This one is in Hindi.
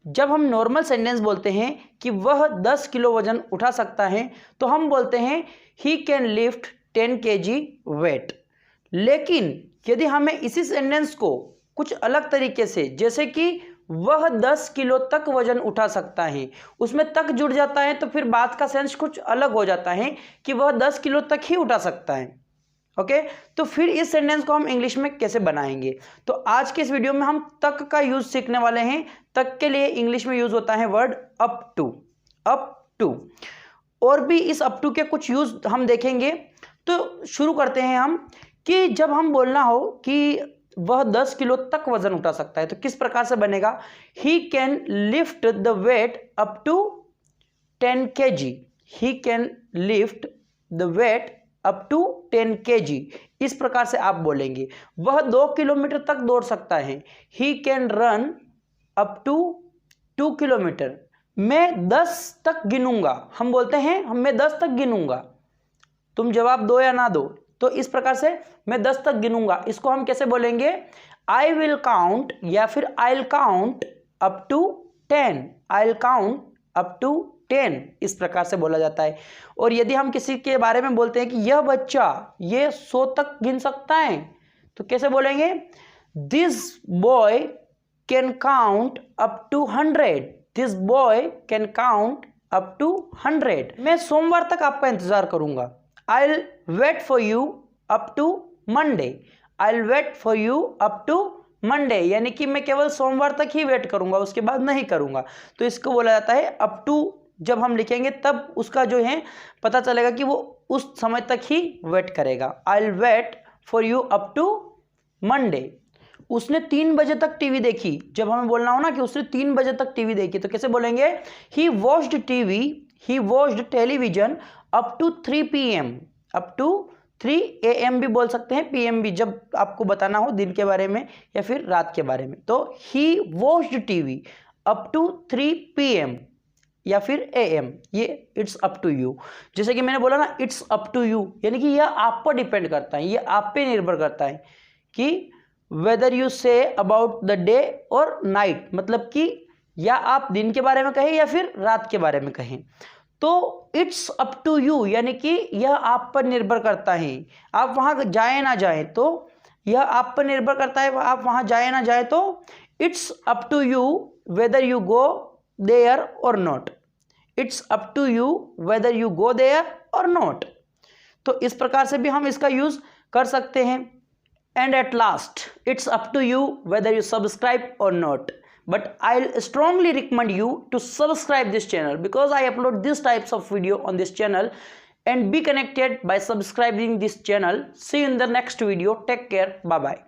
जब हम नॉर्मल सेंटेंस बोलते हैं कि वह 10 किलो वजन उठा सकता है तो हम बोलते हैं he can lift 10 kg weight. लेकिन यदि हमें इसी सेंटेंस को कुछ अलग तरीके से, जैसे कि वह 10 किलो तक वजन उठा सकता है, उसमें तक जुड़ जाता है तो फिर बात का सेंस कुछ अलग हो जाता है कि वह 10 किलो तक ही उठा सकता है। ओके, तो फिर इस सेंटेंस को हम इंग्लिश में कैसे बनाएंगे? तो आज के इस वीडियो में हम तक का यूज सीखने वाले हैं। तक के लिए इंग्लिश में यूज होता है word up to. Up to और भी इस अप टू के कुछ यूज हम देखेंगे। तो शुरू करते हैं हम कि जब हम बोलना हो कि वह 10 किलो तक वजन उठा सकता है तो किस प्रकार से बनेगा? He can lift the weight up to 10 kg। He can lift the weight up to 10 kg। इस प्रकार से आप बोलेंगे। वह 2 किलोमीटर तक दौड़ सकता है। He can run up to 2 kilometre. मैं 10 तक गिनूंगा। हम बोलते हैं मैं 10 तक गिनूंगा, तुम जवाब दो या ना दो। तो इस प्रकार से मैं 10 तक गिनूंगा, इसको हम कैसे बोलेंगे? आई विल काउंट या फिर I will count up to 10। I will count up to 10 इस प्रकार से बोला जाता है। और यदि हम किसी के बारे में बोलते हैं कि यह बच्चा ये 100 तक गिन सकता है तो कैसे बोलेंगे? This boy can count up to 100। This boy can count up to 100। मैं सोमवार तक आपका इंतजार करूंगा। I will wait for you up to Monday. I will wait for you up to Monday, यानी कि मैं केवल सोमवार तक ही वेट करूंगा, उसके बाद नहीं करूंगा। तो इसको बोला जाता है अप टू। जब हम लिखेंगे तब उसका जो है पता चलेगा कि वो उस समय तक ही वेट करेगा। I will wait for you up to Monday. उसने 3 बजे तक टीवी देखी। जब हमें बोलना हो ना कि उसने 3 बजे तक टीवी देखी तो कैसे बोलेंगे? He watched TV, he watched television up to 3 PM। Up to 3 AM भी बोल सकते हैं, PM भी, जब आपको बताना हो दिन के बारे में या फिर रात के बारे में। तो he watched TV up to 3 PM या फिर AM। ये इट्स अप टू यू। जैसे कि मैंने बोला ना इट्स अप टू यू, यानी कि यह आप पर डिपेंड करता है, ये आप पे निर्भर करता है कि whether you say about the day और नाइट, मतलब कि या आप दिन के बारे में कहें या फिर रात के बारे में कहें। तो इट्स अप टू यू यानी कि यह आप पर निर्भर करता है। आप वहां जाए ना जाए तो यह आप पर निर्भर करता है, आप वहां जाए ना जाए तो it's up to you whether you go there or not. It's up to you whether you go there or not. तो इस प्रकार से भी हम इसका यूज कर सकते हैं। And at last, it's up to you whether you subscribe or not. But I'll strongly recommend you to subscribe this channel because I upload these types of video on this channel, and be connected by subscribing this channel. See you in the next video. Take care. Bye bye.